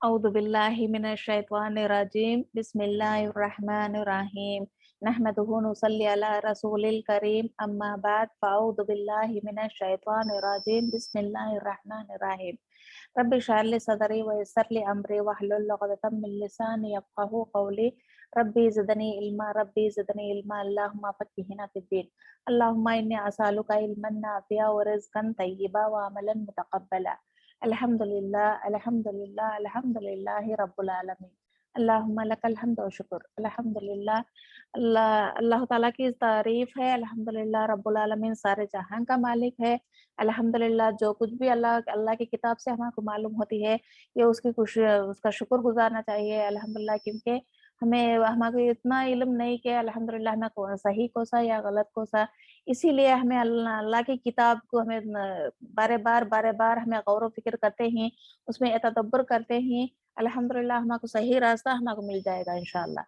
اعوذ باللہ من الشیطان الرجیم بسم اللہ الرحمن الرحیم نحمدہ نصلی علی رسول الکریم اما بعد فاعوذ باللہ من الشیطان الرجیم بسم اللہ الرحمن الرحیم رب اشرح لی صدری ویسر لی امری واحلل عقدۃ من لسانی یفقہوا قولی ربی زدنی علما اللہم فقہنا فی الدین اللہم انی اسألک علما نافعا ورزقا طیبا وعملا متقبلا الحمدللہ الحمدللہ الحمدللہ رب العالمین اللہم لک الحمد و شکر الحمدللہ اللہ تعالیٰ کی تعریف ہے۔ الحمدللہ رب العالمین سارے جہان کا مالک ہے۔ الحمدللہ جو کچھ بھی اللہ کی کتاب سے ہمیں کو معلوم ہوتی ہے یہ اس کا شکر گزارنا چاہیے الحمدللہ، کیونکہ ہمیں اتنا علم نہیں کہ الحمدللہ ہمیں صحیح کوسا یا غلط کوسا، اسی لیے ہمیں اللہ کی کتاب کو ہمیں بارے بار ہمیں غور و فکر کرتے ہیں، اس میں تدبر کرتے ہیں، الحمدللہ ہمیں کو صحیح راستہ ہمیں کو مل جائے گا انشاءاللہ۔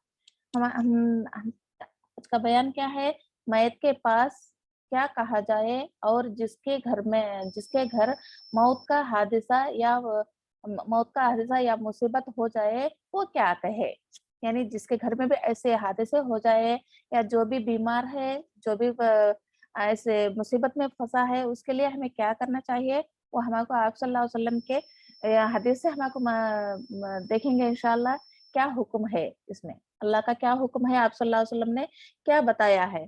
اس کا بیان کیا ہے؟ میت کے پاس کیا کہا جائے اور جس کے گھر موت کا حادثہ یا مصیبت ہو جائے وہ کیا کہے، یعنی جس کے گھر میں بھی ایسے حادثے ہو جائے یا جو بھی بیمار ہے، جو بھی ایسے مصیبت میں پھنسا ہے، اس کے لیے ہمیں کیا کرنا چاہیے وہ ہمارے کو آپ صلی اللہ علیہ وسلم کے حدیث سے ہمارے کو دیکھیں گے انشاءاللہ کیا حکم ہے اس میں، اللہ کا کیا حکم ہے، آپ صلی اللہ علیہ وسلم نے کیا بتایا ہے۔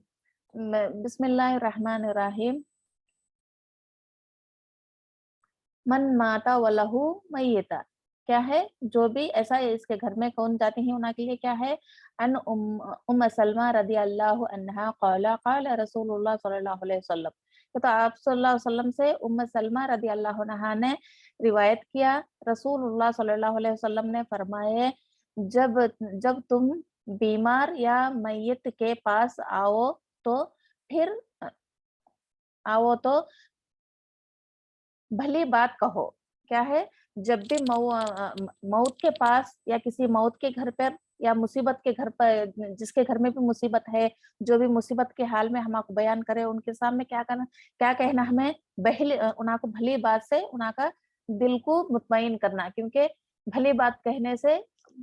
بسم اللہ الرحمن الرحیم۔ من ماتا ولہ میتا، کیا ہے جو بھی ایسا اس کے گھر میں کون جاتے ہیں انہوں کے لیے کیا ہے، ان ام سلمہ رضی اللہ عنہا قال رسول اللہ صلی اللہ علیہ وسلم، تو آپ صلی اللہ علیہ وسلم سے ام سلمہ رضی اللہ عنہا نے روایت کیا، رسول اللہ صلی اللہ علیہ وسلم نے فرمائے جب تم بیمار یا میت کے پاس آؤ تو بھلی بات کہو، کیا ہے جب بھی موت کے پاس یا کسی موت کے گھر پر یا مصیبت کے گھر پر، جس کے گھر میں بھی مصیبت ہے، جو بھی مصیبت کے حال میں ہم کو بیان کرے ان کے سامنے کیا کہنا، ہمیں انہاں کو بھلی بات سے انہاں کا دل کو مطمئن کرنا، کیونکہ بھلی بات کہنے سے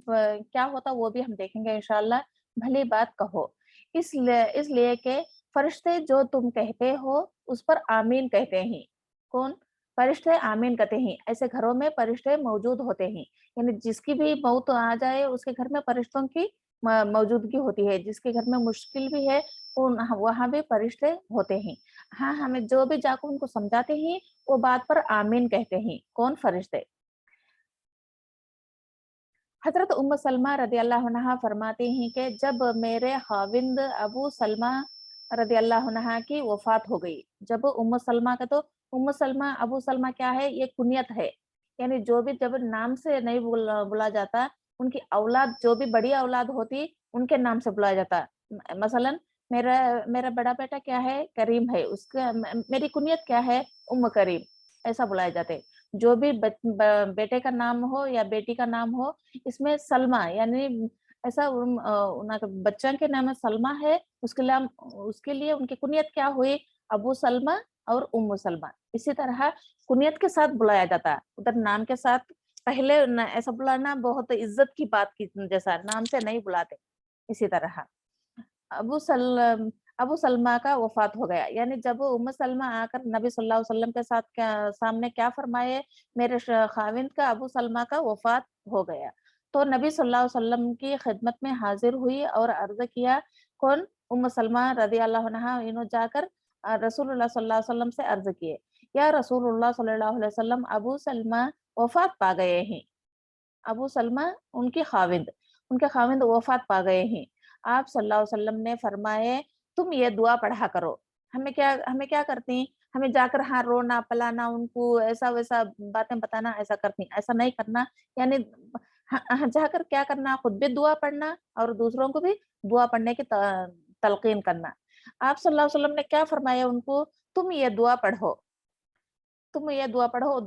کیا ہوتا وہ بھی ہم دیکھیں گے انشاءاللہ۔ بھلی بات کہو اس لیے کہ فرشتے جو تم کہتے ہو اس پر آمین کہتے ہیں۔ کون؟ فرشتے آمین کہتے ہیں، ایسے گھروں میں فرشتے موجود ہوتے ہیں، یعنی جس کی بھی موت آ جائے اس کے گھر میں فرشتوں کی موجودگی ہوتی ہے، جس کے گھر میں مشکل بھی ہے وہاں بھی فرشتے ہوتے ہیں۔ ہاں، ہمیں جو بھی جا کر ان کو سمجھاتے ہیں وہ بات پر آمین کہتے ہیں، کون؟ فرشتے۔ حضرت ام سلمہ رضی اللہ عنہا فرماتے ہیں کہ جب میرے خاوند ابو سلمہ رضی اللہ عنہا کی وفات ہو گئی، جب ام سلمہ کا، تو ام سلمہ ابو سلمہ کیا ہے، یہ کنیت ہے، یعنی جو بھی جب نام سے نہیں بلا جاتا، ان کی اولاد جو بھی بڑی اولاد ہوتی ان کے نام سے بلایا جاتا، مثلا میرا بڑا بیٹا کیا ہے، کریم ہے، اس کا میری کنیت کیا ہے، ام کریم، ایسا بلائے جاتے۔ جو بھی بیٹے کا نام ہو یا بیٹی کا نام ہو، اس میں سلمہ یعنی ایسا بچہ کے نام سلمہ ہے، اس کے لیے ان کی کنیت کیا ہوئی، ابو سلمہ اور ام سلمہ۔ اسی طرح کنیت کے ساتھ بلایا جاتا ہے، ادھر نام کے ساتھ پہلے ایسا بلانا بہت عزت کی بات کی جیسا، نام سے نہیں بلاتے۔ اسی طرح ابو سلمہ کا وفات ہو گیا، یعنی جب ام سلمہ آ کر نبی صلی اللہ علیہ وسلم کے سامنے کیا فرمائے، میرے خاوند کا ابو سلمہ کا وفات ہو گیا، تو نبی صلی اللہ علیہ وسلم کی خدمت میں حاضر ہوئی اور عرض کیا، کون؟ ام سلمہ رضی اللہ عنہا، انہوں جا کر رسول اللہ صلی اللہ علیہ وسلم سے عرض کیے، یا رسول اللہ صلی اللہ علیہ وسلم، ابو سلمہ وفات پا گئے ہیں، ابو سلمہ ان کے خاوند وفات پا گئے ہیں۔ آپ صلی اللہ علیہ وسلم نے فرمائے تم یہ دعا پڑھا کرو۔ ہمیں کیا کرتی ہیں، ہمیں جا کر ہاں رونا پلانا، ان کو ایسا ویسا باتیں بتانا، ایسا کرتی، ایسا نہیں کرنا، یعنی جا کر کیا کرنا، خود بھی دعا پڑھنا اور دوسروں کو بھی دعا پڑھنے کی تلقین کرنا۔ آپ صلی اللہ علیہ وسلم نے کیا فرمایا ان کو، تم یہ دعا پڑھو،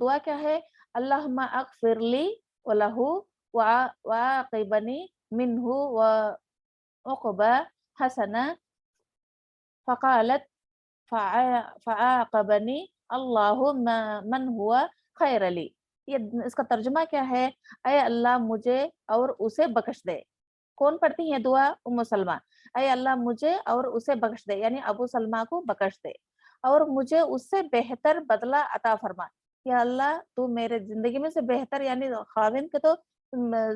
دعا کیا ہے، اللہم اغفر لی ولہ وعاقبنی منہ وعقبہ حسنہ، فقالت فعاقبنی اللہ من ہوا خیر لی، یہ اس کا ترجمہ کیا ہے؟ اے اللہ مجھے اور اسے بخش دے. کون پڑھتی ہیں دعا؟ ام سلمہ. اے اللہ مجھے اور اسے بخش دے، یعنی ابو سلمہ کو بخش دے، اور مجھے اس سے بہتر بدلہ عطا فرما. یا اللہ تو میرے زندگی میں سے بہتر، یعنی خاوند کے تو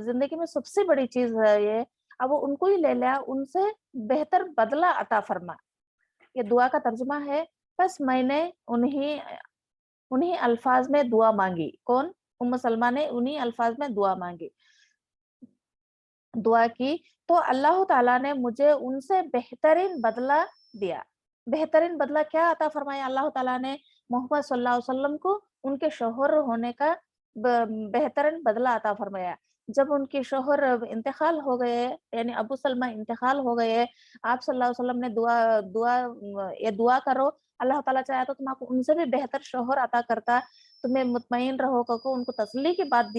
زندگی میں سب سے بڑی چیز ہے یہ، اب ان کو ہی لے لیا، ان سے بہتر بدلہ عطا فرما. یہ دعا کا ترجمہ ہے. بس میں نے انہی الفاظ میں دعا مانگی. کون؟ ام سلمہ نے انہی الفاظ میں دعا مانگی، دعا کی، تو اللہ تعالیٰ نے مجھے ان سے بہترین بدلہ دیا. بہترین بدلہ کیا عطا فرمایا اللہ تعالیٰ نے؟ محمد صلی اللہ علیہ وسلم کو ان کے شوہر ہونے کا بہترین بدلہ عطا فرمایا. جب ان کے شوہر انتقال ہو گئے، یعنی ابو سلمہ انتقال ہو گئے، آپ صلی اللہ علیہ وسلم نے یہ دعا کرو، اللہ تعالیٰ چاہے تو تم آپ ان سے بھی بہتر شوہر عطا کرتا، تمہیں مطمئن رہو کو ان کو تسلی کی بات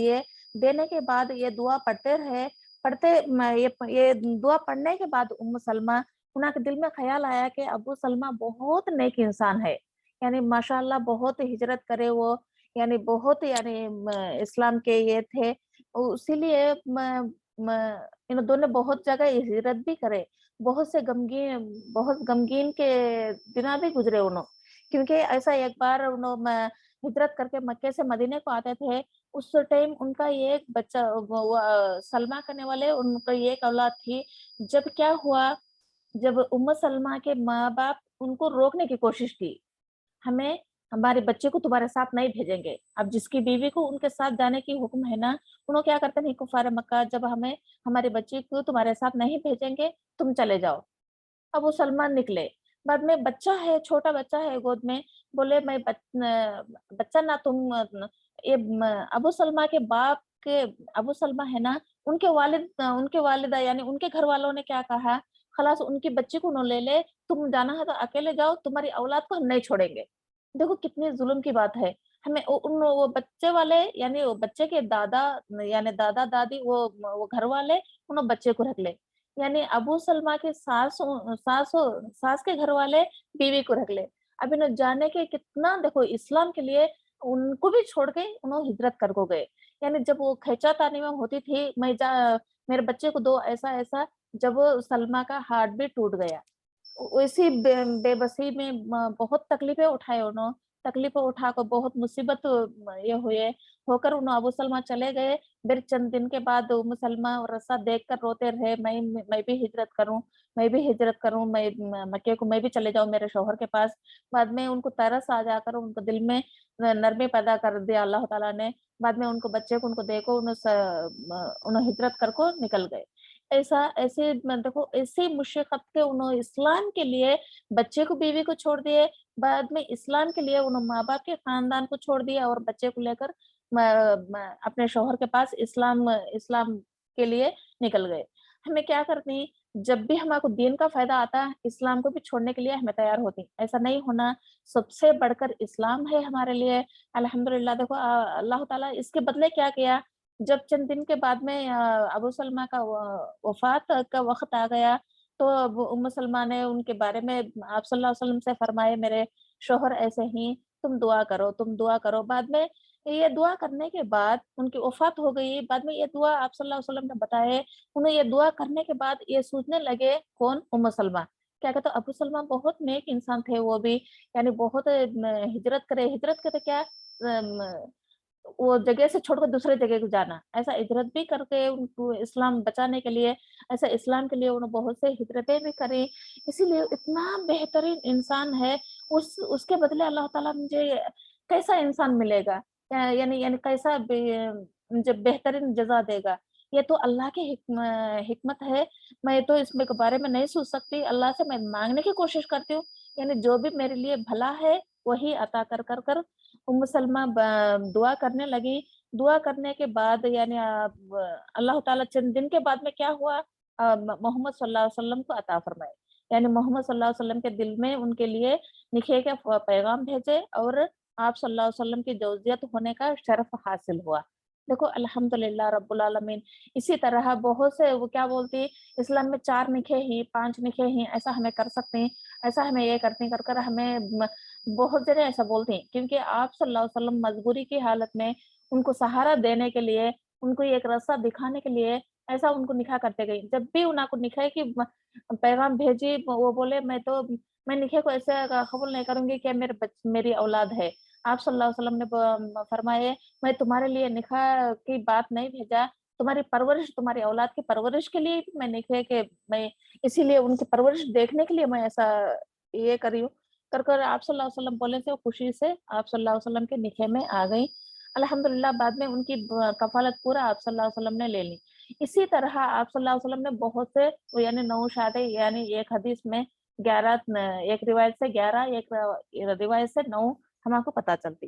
دینے کے بعد یہ دعا پڑھتے رہے. یہ دعا پڑھنے کے بعد ام سلمہ، انہاں کے دل میں خیال آیا کہ ابو سلمہ بہت نیک انسان ہے، یعنی ماشاءاللہ بہت ہجرت کرے وہ، یعنی بہت اسلام کے یہ تھے، اسی لیے ان دونوں بہت جگہ ہجرت بھی کرے، بہت غمگین کے دن بھی گزرے انہوں. کیونکہ ایسا ایک بار انہوں ہجرت کر کے مکے سے مدینے کو آتے تھے، اس ٹائم ان کا ایک بچہ سلمہ کرنے والے ان کا ایک اولاد تھی. جب کیا ہوا، جب ام سلمہ کے ماں باپ ان کو روکنے کی کوشش کی، ہمارے بچے کو تمہارے ساتھ نہیں بھیجیں گے. اب جس کی بیوی کو ان کے ساتھ جانے کی حکم ہے نا، انہوں کیا کرتے ہیں کفار مکہ، جب ہمارے بچے کو تمہارے ساتھ نہیں بھیجیں گے تم چلے جاؤ. اب وہ سلمان نکلے، بعد میں بچہ ہے، چھوٹا بچہ ہے گود میں، بولے میں بچہ نہ تم یہ ابو سلمہ کے باپ کے، ابو سلمہ ہے نا، ان کے والدہ یعنی ان کے گھر والوں نے کیا کہا، خلاص ان کی بچی کو نہ لے لے، تم جانا ہے تو اکیلے جاؤ، تمہاری اولاد کو ہم نہیں چھوڑیں گے. دیکھو کتنی ظلم کی بات ہے. ہمیں وہ بچے والے، یعنی وہ بچے کے دادا، یعنی دادا دادی، وہ گھر والے انہوں بچے کو رکھ لے، یعنی ابو سلمہ کے ساس کے گھر والے بیوی کو رکھ لے. اب انہوں جانے کے کتنا، دیکھو اسلام کے لیے ان کو بھی چھوڑ کے انہوں ہجرت کر کو گئے. یعنی جب وہ کھینچا تانی میں ہوتی تھی، میرے بچے کو دو، ایسا، جب سلمہ کا ہارٹ بھی ٹوٹ گیا، اسی بے بسی میں بہت تکلیفیں اٹھائے انہوں، تکلیفیں اٹھا کر بہت مصیبت یہ ہو کر انہوں ابو سلمہ چلے گئے. پھر چند دن کے بعد ام سلمہ اور رسا دیکھ کر روتے رہے، میں بھی ہجرت کروں، میں مکے کو میں بھی چلے جاؤں میرے شوہر کے پاس. بعد میں ان کو ترس آ جا کر ان کو دل میں نرمی پیدا کر دیا اللہ تعالیٰ نے. بعد میں ان کو بچے کو ان کو دیکھو، انہوں ہجرت کر کو نکل گئے. دیکھو ایسی مشقت کے انہوں اسلام کے لیے بچے کو، بیوی کو چھوڑ دیے، بعد میں اسلام کے لیے انہوں ماں باپ کے خاندان کو چھوڑ دیا اور بچے کو لے کر اپنے شوہر کے پاس اسلام کے لیے نکل گئے. ہمیں کیا کرنی، جب بھی ہمارے کو دین کا فائدہ آتا ہے اسلام کو بھی چھوڑنے کے لیے ہمیں تیار ہوتی. ایسا نہیں ہونا، سب سے بڑھ کر اسلام ہے ہمارے لیے. الحمدللہ دیکھو اللہ تعالیٰ اس کے بدلے کیا کیا، جب چند دن کے بعد میں ابو سلمہ کا وفات کا وقت آ گیا، تو ام سلمہ نے ان کے بارے میں آپ صلی اللہ علیہ وسلم سے فرمائے، میرے شوہر ایسے ہی، تم دعا کرو. بعد میں یہ دعا کرنے کے بعد ان کی وفات ہو گئی. بعد میں یہ دعا آپ صلی اللہ علیہ وسلم نے بتائے، انہیں یہ دعا کرنے کے بعد یہ سوچنے لگے، کون؟ ام سلمہ. کیا کہتے ابو سلمہ بہت نیک انسان تھے وہ بھی، یعنی بہت ہجرت کرے کیا، وہ جگہ سے چھوڑ کر دوسرے جگہ کو جانا، ایسا ہجرت بھی کر کے ان کو اسلام بچانے کے لیے، ایسا اسلام کے لیے انہوں بہت سے ہجرتیں بھی کری. اسی لیے اتنا بہترین انسان ہے، اس کے بدلے اللہ تعالیٰ مجھے کیسا انسان ملے گا، یعنی کیسا مجھے بہترین جزا دے گا. یہ تو اللہ کی حکمت ہے، میں تو اس کے بارے میں نہیں سوچ سکتی. اللہ سے میں مانگنے کی کوشش کرتی ہوں، یعنی جو بھی میرے لیے بھلا ہے وہی عطا کر ام سلمہ دعا کرنے لگی. دعا کرنے کے بعد یعنی اللہ تعالیٰ چند دن کے بعد میں کیا ہوا، محمد صلی اللہ علیہ وسلم کو عطا فرمائے. یعنی محمد صلی اللہ علیہ وسلم کے دل میں ان کے لیے نکھے کے پیغام بھیجے اور آپ صلی اللہ علیہ وسلم کی زوجیت ہونے کا شرف حاصل ہوا. دیکھو الحمدللہ رب العالمین. اسی طرح بہت سے وہ کیا بولتی، اسلام میں 4 نکھے ہی 5 نکھے ہی ایسا ہمیں کر سکتے ہیں، ایسا ہمیں یہ کرتے کر کر ہمیں بہت جگہ ایسا بولتے ہیں، کیونکہ آپ صلی اللہ علیہ وسلم مجبوری کی حالت میں ان کو سہارا دینے کے لیے, ان کو ایک راستہ دکھانے کے لیے ایسا ان کو نکاح کرتے گئی. جب بھی انہوں کو نکاح کی پیغام بھیجی, وہ بولے میں نکاح کو ایسے قبول نہیں کروں گی کہ میری اولاد ہے. آپ صلی اللہ علیہ وسلم نے فرمائے میں تمہارے لیے نکاح کی بات نہیں بھیجا, تمہاری پرورش, تمہاری اولاد کی پرورش کے لیے میں نکاح کہ میں اسی لیے ان کی پرورش دیکھنے کے لیے میں ایسا یہ کری ہوں کر آپ صلی اللہ علیہ وسلم بولے سے خوشی سے آپ صلی اللہ علیہ وسلم کے نکاح میں آ گئی. الحمدللہ بعد میں ان کی کفالت پورا آپ صلی اللہ علیہ وسلم نے لے لی. اسی طرح آپ صلی اللہ علیہ وسلم نے بہت سے یعنی 9 شادی, یعنی ایک حدیث میں 11, ایک روایت سے 11, ایک روایت سے 9 ہم کو پتہ چلتی.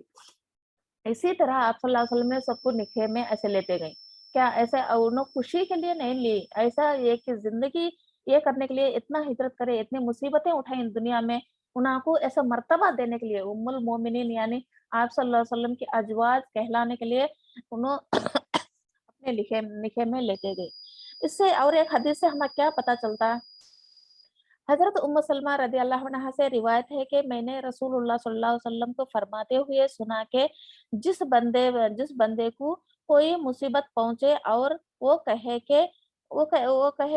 اسی طرح آپ صلی اللہ علیہ وسلم نے سب کو نکاح میں ایسے لیتے گئی. کیا ایسے انہوں خوشی کے لیے نہیں لی, ایسا ایک زندگی یہ کرنے کے لیے اتنا ہجرت کرے, اتنی مصیبتیں اٹھائیں دنیا میں, انہوں کو ایسا مرتبہ دینے کے لیے ام المومنین یعنی آپ صلی اللہ علیہ وسلم کی ازواج کہلانے کے لیے انہوں اپنے نکاح میں لیتے گئے. اس سے اور ایک حدیث سے ہمیں کیا پتہ چلتا ہے, حضرت ام سلمہ رضی اللہ عنہا سے روایت ہے کہ میں نے رسول اللہ صلی اللہ علیہ وسلم کو فرماتے ہوئے سنا کہ جس بندے کو کوئی مصیبت پہنچے اور وہ کہے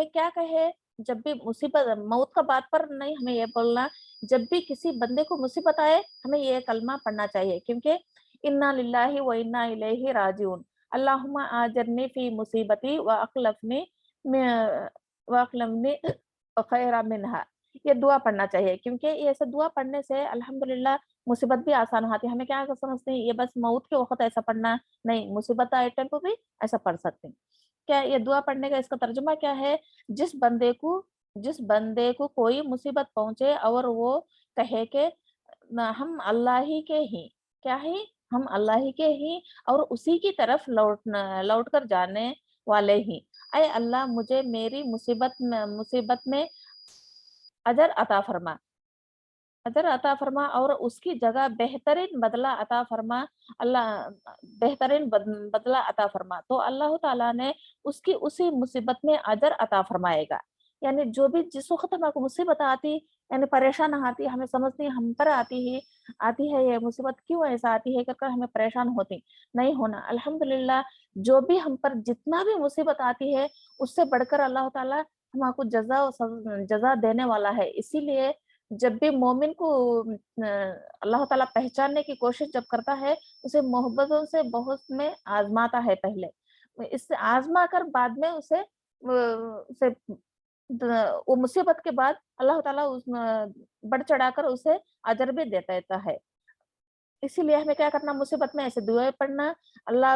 کیا کہے, جب بھی مصیبت موت کا بات پر نہیں ہمیں یہ بولنا, جب بھی کسی بندے کو مصیبت آئے ہمیں یہ کلمہ پڑھنا چاہیے, کیونکہ انا للہ و انا الیہ راجعون, اللہم آجرنی فی مصیبتی واخلفنی خیرا منہا. یہ دعا پڑھنا چاہیے, کیونکہ یہ ایسے دعا پڑھنے سے الحمدللہ مصیبت بھی آسان ہوتی ہے. ہمیں کیا سمجھتے ہیں یہ بس موت کے وقت ایسا پڑھنا, نہیں, مصیبت آئے ٹائم پہ بھی ایسا پڑھ سکتے ہیں. کیا یہ دعا پڑھنے کا اس کا ترجمہ کیا ہے, جس بندے کو کوئی مصیبت پہنچے اور وہ کہے کہ ہم اللہ ہی کے ہی, کیا ہے, ہم اللہ ہی کے ہی اور اسی کی طرف لوٹ کر جانے والے ہی, اے اللہ مجھے میری مصیبت میں اجر عطا فرما اور اس کی جگہ بہترین بدلہ عطا فرما, اللہ بہترین بدلہ عطا فرما, تو اللہ تعالیٰ نے اس کی اسی مصیبت میں اجر عطا فرمائے گا. یعنی جو بھی جس وقت ہمیں کو مصیبت آتی, یعنی پریشان آتی, ہمیں سمجھتی ہے ہم پر آتی ہے یہ مصیبت کیوں ایسا آتی ہے کر ہمیں پریشان ہوتی نہیں ہونا. الحمدللہ جو بھی ہم پر جتنا بھی مصیبت آتی ہے اس سے بڑھ کر اللہ تعالیٰ ہم کو جزا دینے والا ہے. اسی لیے جب بھی مومن کو اللہ تعالیٰ پہچاننے کی کوشش جب کرتا ہے اسے محبتوں سے بہت میں آزماتا ہے, پہلے اس سے آزما کر بعد میں اسے وہ مصیبت کے بعد اللہ تعالیٰ بڑھ چڑھا کر اسے اجر بھی دیتا ہے. اسی لیے ہمیں کیا کرنا, مصیبت میں ایسے دعائیں پڑھنا, اللہ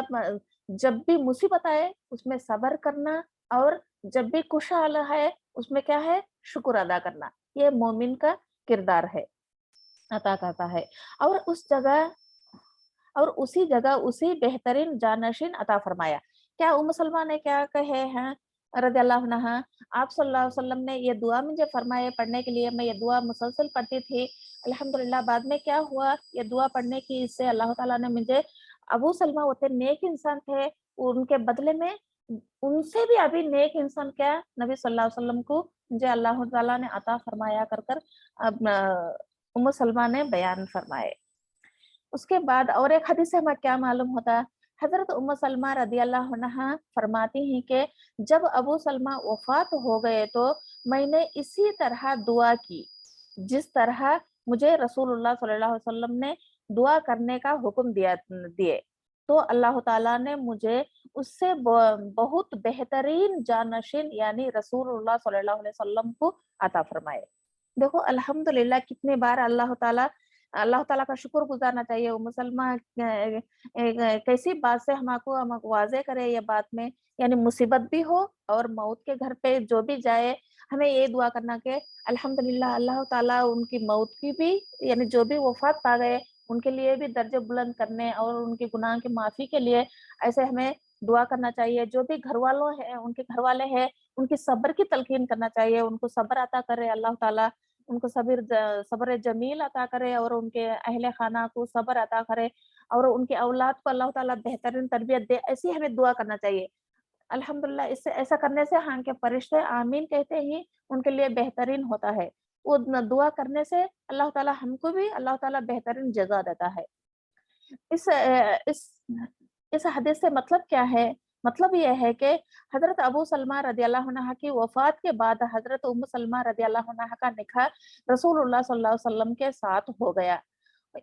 جب بھی مصیبت آئے اس میں صبر کرنا, اور جب بھی خوشحال ہے اس میں کیا ہے, شکر ادا کرنا. یہ مومن کا کردار ہے, عطا کرتا ہے. اور اسی جگہ اسی بہترین جانشین عطا فرمایا. کیا ام سلمہ نے کیا کہے ہیں رضی اللہ عنہا, آپ صلی اللہ علیہ وسلم نے یہ دعا مجھے فرمائے پڑھنے کے لیے, میں یہ دعا مسلسل پڑھتی تھی. الحمدللہ بعد میں کیا ہوا, یہ دعا پڑھنے کی اس سے اللہ تعالیٰ نے مجھے, ابو سلمہ ہوتے نیک انسان تھے, ان کے بدلے میں ان سے بھی ابھی نیک انسان کیا نبی صلی اللہ علیہ وسلم کو مجھے اللہ تعالیٰ نے عطا فرمایا کر ام سلمہ نے بیان فرمائے. اس کے بعد اور ایک حدیث سے ہمیں کیا معلوم ہوتا ہے, حضرت ام سلمہ رضی اللہ عنہا فرماتی ہیں کہ جب ابو سلمہ وفات ہو گئے تو میں نے اسی طرح دعا کی جس طرح مجھے رسول اللہ صلی اللہ علیہ وسلم نے دعا کرنے کا حکم دیے, تو اللہ تعالیٰ نے مجھے اس سے بہت بہترین جانشین یعنی رسول اللہ صلی اللہ علیہ وسلم کو عطا فرمائے. دیکھو الحمدللہ کتنے بار اللہ تعالیٰ کا شکر گزارنا چاہیے. ام سلمہ کیسی بات سے ہم کو واضح کرے یہ بات میں, یعنی مصیبت بھی ہو اور موت کے گھر پہ جو بھی جائے ہمیں یہ دعا کرنا کہ الحمدللہ اللہ تعالیٰ ان کی موت کی بھی, یعنی جو بھی وفات پا گئے ان کے لیے بھی درجے بلند کرنے اور ان کے گناہ کی معافی کے لیے ایسے ہمیں دعا کرنا چاہیے. جو بھی گھر والوں ہیں, ان کے گھر والے ہیں, ان کی صبر کی تلقین کرنا چاہیے, ان کو صبر عطا کرے اللہ تعالیٰ, ان کو صبر جمیل عطا کرے اور ان کے اہل خانہ کو صبر عطا کرے اور ان کے اولاد کو اللہ تعالیٰ بہترین تربیت دے. ایسی ہمیں دعا کرنا چاہیے. الحمدللہ اس سے ایسا کرنے سے ہاں کے فرشتے آمین کہتے ہی ان کے لیے بہترین ہوتا ہے. وہ دعا کرنے سے اللہ تعالیٰ ہم کو بھی اللہ تعالیٰ بہترین جزا دیتا ہے. اس حدیث سے مطلب کیا ہے؟ مطلب یہ ہے کہ حضرت ابو سلمہ رضی اللہ عنہ کی وفات کے بعد حضرت ام سلمہ رضی اللہ عنہ کا نکاح رسول اللہ صلی اللہ علیہ وسلم کے ساتھ ہو گیا۔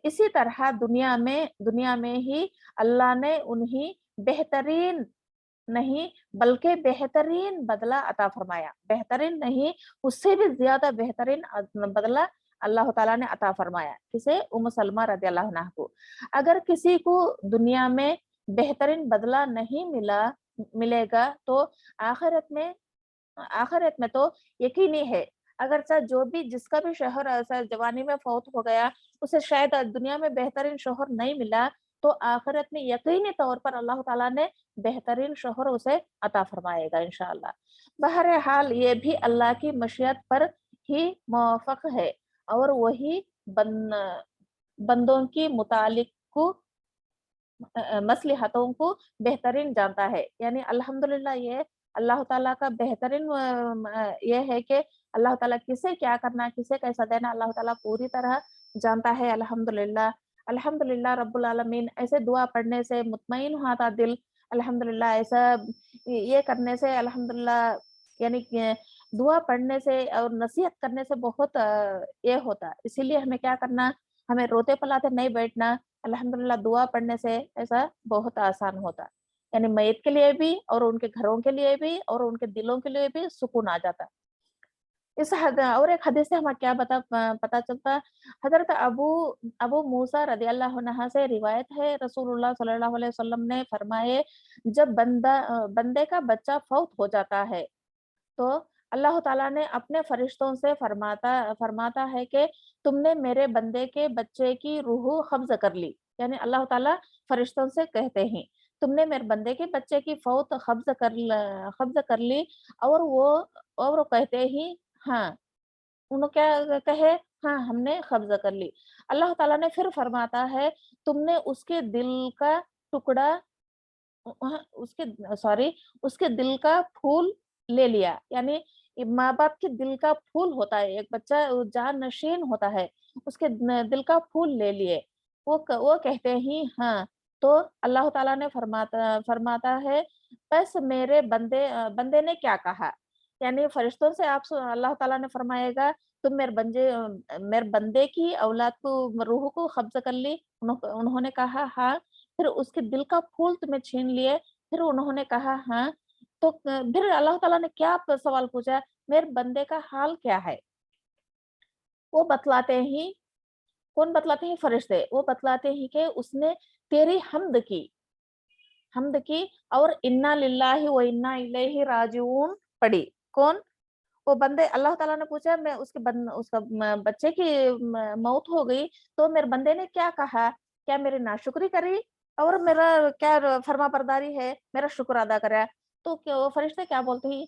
اسی طرح دنیا میں ہی اللہ نے انہیں بہترین نہیں بلکہ بہترین بدلہ عطا فرمایا، بہترین نہیں اس سے بھی زیادہ بہترین بدلہ اللہ تعالیٰ نے عطا فرمایا۔ کسے؟ ام سلمہ رضی اللہ عنہ کو۔ اگر کسی کو دنیا میں بہترین بدلہ نہیں ملے گا تو آخرت میں تو یقینی ہے، اگرچہ جس کا بھی شوہر ایسا جوانی میں فوت ہو گیا، اسے شاید دنیا میں بہترین شوہر نہیں ملا، تو آخرت میں یقینی طور پر اللہ تعالیٰ نے بہترین شوہر اسے عطا فرمائے گا انشاءاللہ۔ بہرحال یہ بھی اللہ کی مشیت پر ہی موافق ہے، اور وہی بندوں کی متعلق کو مصلحتوں کو بہترین جانتا ہے۔ یعنی الحمدللہ یہ اللہ تعالیٰ کا بہترین یہ ہے کہ اللہ تعالیٰ کسے کیا کرنا، کسے کیسا دینا، اللہ تعالیٰ پوری طرح جانتا ہے۔ الحمدللہ الحمدللہ رب العالمین۔ ایسے دعا پڑھنے سے مطمئن ہوتا دل، الحمدللہ ایسا یہ کرنے سے الحمدللہ، یعنی دعا پڑھنے سے اور نصیحت کرنے سے بہت یہ ہوتا۔ اسی لیے ہمیں کیا کرنا، ہمیں روتے پلاتے نہیں بیٹھنا، الحمدللہ دعا پڑھنے سے ایسا بہت آسان ہوتا، یعنی میت کے لیے بھی اور ان کے گھروں کے لیے بھی اور ان کے دلوں کے لیے بھی سکون آ جاتا۔ اور ایک حدیث سے ہمیں کیا پتا چلتا، حضرت ابو موسیٰ رضی اللہ عنہ سے روایت ہے، رسول اللہ صلی اللہ علیہ وسلم نے فرمائے، جب بندے کا بچہ فوت ہو جاتا ہے تو اللہ تعالیٰ نے اپنے فرشتوں سے فرماتا ہے کہ تم نے میرے بندے کے بچے کی روح قبض کر لی، یعنی اللہ تعالیٰ فرشتوں سے کہتے ہیں تم نے میرے بندے کے بچے کی فوت قبض کر لی، اور وہ کہتے ہی ہاں، انہوں کیا کہے، ہاں ہم نے قبض کر لی۔ اللہ تعالیٰ نے پھر فرماتا ہے تم نے اس کے دل کا ٹکڑا اس کے دل کا پھول لے لیا، یعنی ماں باپ کے دل کا پھول ہوتا ہے، ایک بچہ جان نشین ہوتا ہے، اس کے دل کا پھول لے لیے، وہ کہتے ہی ہاں، تو اللہ تعالیٰ نے فرماتا ہے بس میرے بندے نے کیا کہا، یعنی فرشتوں سے اللہ تعالیٰ نے فرمائے گا تم میرے بندے کی اولاد کو روح کو قبض کر لی، انہوں نے کہا ہاں، پھر اس کے دل کا پھول تمہیں چھین لیے، پھر انہوں نے کہا ہاں، تو پھر اللہ تعالیٰ نے کیا سوال پوچھا، میرے بندے کا حال کیا ہے؟ وہ بتلاتے ہی، کون بتلاتے ہیں؟ فرشتے۔ وہ بتلاتے ہیں کہ اس نے تیری حمد کی اور انا للہ و انا الیہ راجعون پڑھی۔ کون؟ وہ بندے۔ اللہ تعالیٰ نے پوچھا میں اس کا بچے کی موت ہو گئی تو میرے بندے نے کیا کہا، کیا میری ناشکری کری اور میرا کیا فرما برداری ہے، میرا شکر ادا کرا؟ تو وہ فرشتے کیا بولتے ہیں،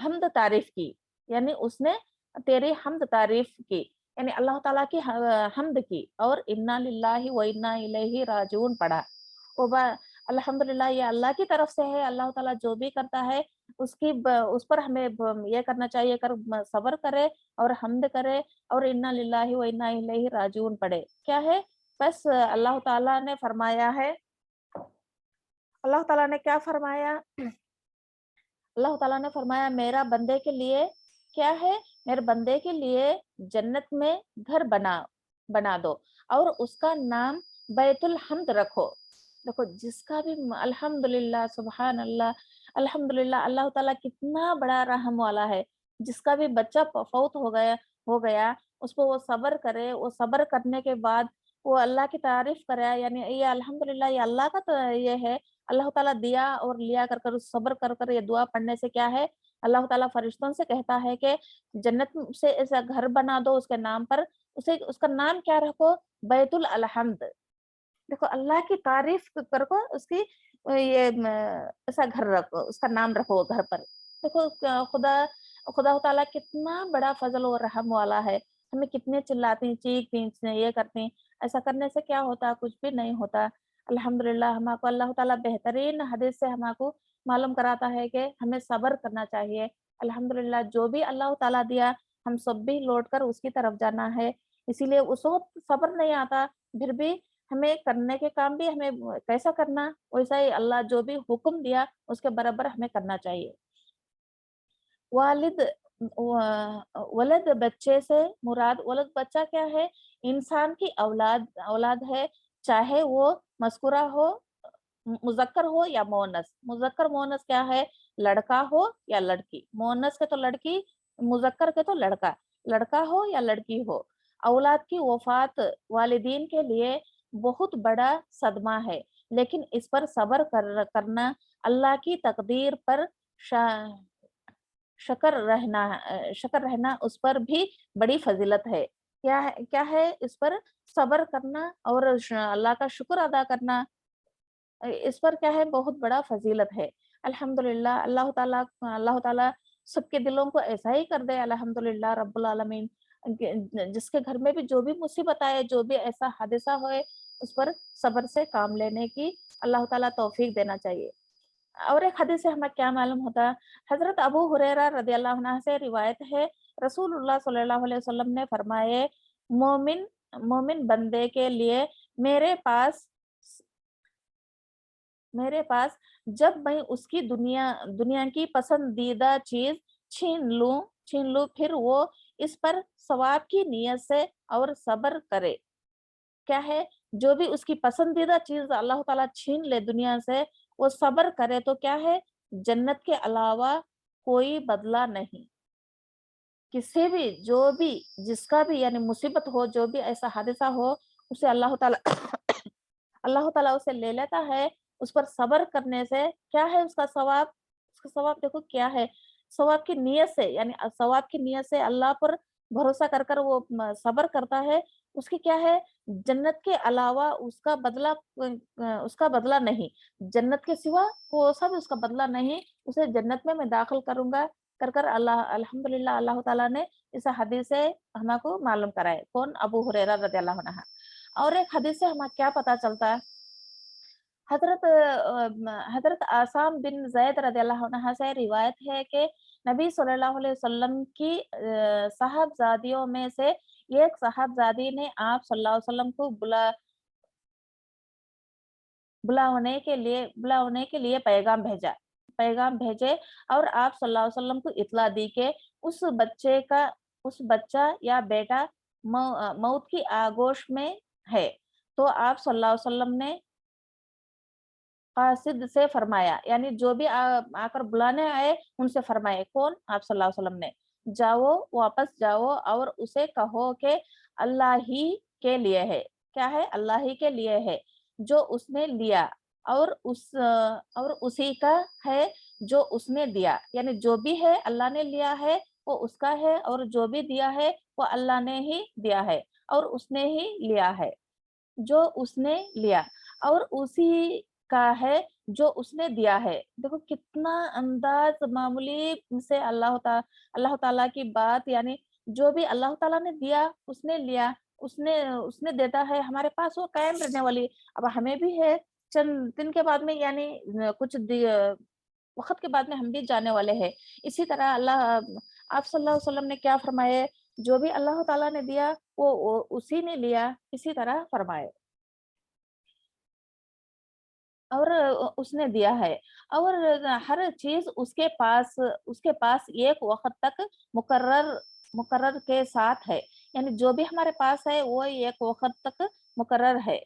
حمد تعریف کی، یعنی اس نے تیری حمد تعریف کی، یعنی اللہ تعالیٰ کی حمد کی اور انا للہ و انا الیہ راجعون پڑھا۔ الحمدللہ یہ اللہ کی طرف سے ہے، اللہ تعالیٰ جو بھی کرتا ہے اس پر ہمیں یہ کرنا چاہیے، صبر کرے اور حمد کرے اور انا للہ و انا الیہ راجعون پڑھے۔ کیا ہے؟ بس اللہ تعالیٰ نے فرمایا ہے، اللہ تعالیٰ نے کیا فرمایا، اللہ تعالیٰ نے فرمایا میرا بندے کے لیے کیا ہے، میرے بندے کے لیے جنت میں گھر بنا دو اور اس کا نام بیت الحمد رکھو۔ دیکھو جس کا بھی الحمدللہ، سبحان اللہ، الحمدللہ، اللہ تعالیٰ کتنا بڑا رحم والا ہے، جس کا بھی بچہ فوت ہو گیا اس پہ وہ صبر کرے، وہ صبر کرنے کے بعد وہ اللہ کی تعریف کرے، یعنی یہ الحمدللہ یہ اللہ کا تو یہ ہے، اللہ تعالیٰ دیا اور لیا کر صبر کر یہ دعا پڑھنے سے کیا ہے، اللہ تعالیٰ فرشتوں سے کہتا ہے کہ جنت سے ایسا گھر بنا دو اس کے نام پر، اس کا نام کیا رکھو، بیت الحمد۔ دیکھو اللہ کی تعریف کر کو اس کی یہ ایسا گھر رکھو، اس کا نام رکھو گھر پر۔ دیکھو خدا تعالیٰ کتنا بڑا فضل و رحم والا ہے، ہمیں کتنے چلاتے ہیں، چیختے ہیں، یہ کرتے ہیں، ایسا کرنے سے کیا ہوتا، کچھ بھی نہیں ہوتا۔ الحمدللہ ہم کو اللہ تعالیٰ بہترین حدیث سے ہم کو معلوم کراتا ہے کہ ہمیں صبر کرنا چاہیے۔ الحمدللہ جو بھی اللہ تعالیٰ دیا ہم سب بھی لوٹ کر اس کی طرف جانا ہے، اسی لیے اس وقت صبر نہیں آتا، پھر بھی ہمیں کرنے کے کام بھی ہمیں کیسا کرنا، ویسا ہی اللہ جو بھی حکم دیا اس کے برابر ہمیں کرنا چاہیے۔ والد ولد بچے سے مراد، ولد بچہ کیا ہے؟ انسان کی اولاد ہے، چاہے وہ مذکورہ ہو، مذکر ہو یا مؤنث۔ مذکر مؤنث کیا ہے؟ لڑکا ہو یا لڑکی، مؤنث کے تو لڑکی، مذکر کے تو لڑکا، لڑکا ہو یا لڑکی ہو۔ اولاد کی وفات والدین کے لیے بہت بڑا صدمہ ہے، لیکن اس پر صبر کرنا، اللہ کی تقدیر پر شکر رہنا اس پر بھی بڑی فضیلت ہے۔ کیا ہے اس پر صبر کرنا اور اللہ کا شکر ادا کرنا، اس پر کیا ہے؟ بہت بڑا فضیلت ہے۔ الحمدللہ، اللہ تعالیٰ سب کے دلوں کو ایسا ہی کر دے، الحمدللہ رب العالمین۔ جس کے گھر میں بھی جو بھی مصیبت آئے، جو بھی ایسا حادثہ ہوئے، اس پر صبر سے کام لینے کی اللہ تعالیٰ توفیق دینا چاہیے۔ اور ایک حدیث سے ہمیں کیا معلوم ہوتا ہے؟ حضرت ابو ہریرہ رضی اللہ عنہ سے روایت ہے، رسول اللہ صلی اللہ علیہ وسلم نے فرمائے، مومن بندے کے لیے میرے پاس جب میں اس کی دنیا کی پسندیدہ چیز چھین لوں پھر وہ اس پر ثواب کی نیت سے اور صبر کرے۔ کیا ہے؟ جو بھی اس کی پسندیدہ چیز اللہ تعالیٰ چھین لے دنیا سے، وہ صبر کرے تو کیا ہے؟ جنت کے علاوہ کوئی بدلہ نہیں۔ کسی بھی جو بھی جس کا بھی یعنی مصیبت ہو، جو بھی ایسا حادثہ ہو، اسے اللہ تعالیٰ اسے لے لیتا ہے۔ اس پر صبر کرنے سے کیا ہے اس کا ثواب؟ اس کا ثواب دیکھو کیا ہے؟ ثواب کی نیت سے، یعنی ثواب کی نیت سے اللہ پر بھروسہ کر وہ صبر کرتا ہے، اس کی کیا ہے؟ جنت کے علاوہ اس کا بدلہ نہیں، جنت کے سوا وہ سب اس کا بدلہ نہیں، اسے جنت میں داخل کروں گا کر الحمدللہ اللہ تعالیٰ نے اس حدیث سے ہم کو معلوم کرائے۔ کون؟ ابو ہریرہ رضی اللہ عنہ۔ اور ایک حدیث سے ہمیں کیا پتا چلتا ہے؟ حضرت عاصم بن زید رضی اللہ عنہ سے روایت ہے کہ نبی صلی اللہ علیہ وسلم کی صاحبزادیوں میں سے ایک صاحبزادی نے آپ صلی اللہ علیہ وسلم کو بلانے کے لیے پیغام بھیجے اور آپ صلی اللہ علیہ وسلم کو اطلاع دی کہ اس بچہ یا بیٹا موت کی آگوش میں ہے۔ تو آپ صلی اللہ علیہ وسلم نے قاصد سے فرمایا، یعنی جو بھی آ کر بلانے آئے ان سے فرمائے۔ کون؟ آپ صلی اللہ علیہ وسلم نے، جاؤ، واپس جاؤ اور اسے کہو کہ اللہ ہی کے لیے ہے۔ کیا ہے؟ اللہ ہی کے لیے ہے جو اس نے لیا، اور اسی کا ہے جو اس نے دیا، یعنی جو بھی ہے اللہ نے لیا ہے وہ اس کا ہے، اور جو بھی دیا ہے وہ اللہ نے ہی دیا ہے اور اس نے ہی لیا ہے۔ جو اس نے لیا اور اسی کا ہے جو اس نے دیا ہے۔ دیکھو کتنا انداز معمولی سے اللہ تعالیٰ کی بات، یعنی جو بھی اللہ تعالیٰ نے دیا اس نے لیا، اس نے دیتا ہے، ہمارے پاس وہ قائم رہنے والی۔ اب ہمیں بھی ہے، چند دن کے بعد میں یعنی کچھ وقت کے بعد میں ہم بھی جانے والے ہیں۔ اسی طرح آپ صلی اللہ علیہ وسلم نے کیا فرمائے؟ جو بھی اللہ تعالیٰ نے دیا وہ اسی نے لیا، اسی طرح فرمائے اور اس نے دیا ہے۔ اور ہر چیز اس کے پاس ایک وقت تک مقرر کے ساتھ ہے، یعنی جو بھی ہمارے پاس ہے وہ ایک وقت تک مقرر ہے،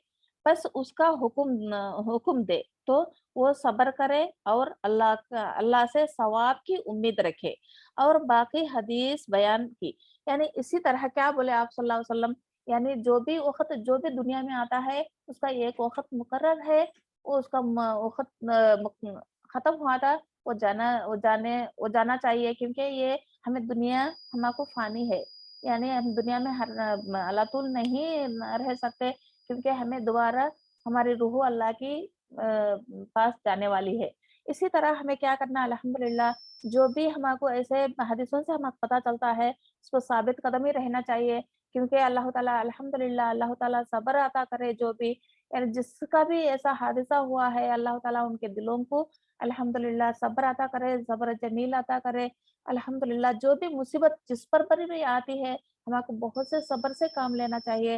بس اس کا حکم دے تو وہ صبر کرے اور اللہ سے ثواب کی امید رکھے۔ اور باقی حدیث بیان کی، یعنی اسی طرح کیا بولے آپ صلی اللہ علیہ وسلم، یعنی جو بھی دنیا میں آتا ہے اس کا ایک وقت مقرر ہے، وہ اس کا وقت ختم ہوا تھا، وہ جانا چاہیے، کیونکہ یہ دنیا کو فانی ہے، یعنی ہم دنیا میں اللہ طول نہیں رہ سکتے، کیونکہ ہمیں دوبارہ ہماری روح اللہ کی پاس جانے والی ہے۔ اسی طرح ہمیں کیا کرنا؟ الحمدللہ جو بھی ہمارے کو ایسے حدیثوں سے ہمیں پتہ چلتا ہے اس کو ثابت قدم ہی رہنا چاہیے، کیونکہ اللہ تعالیٰ الحمدللہ اللہ تعالیٰ صبر عطا کرے۔ جو بھی یعنی جس کا بھی ایسا حادثہ ہوا ہے، اللہ تعالیٰ ان کے دلوں کو الحمدللہ صبر عطا کرے، صبر جمیل عطا کرے۔ الحمدللہ جو بھی مصیبت جس پر بھی آتی ہے، ہمارے کو بہت سے صبر سے کام لینا چاہیے۔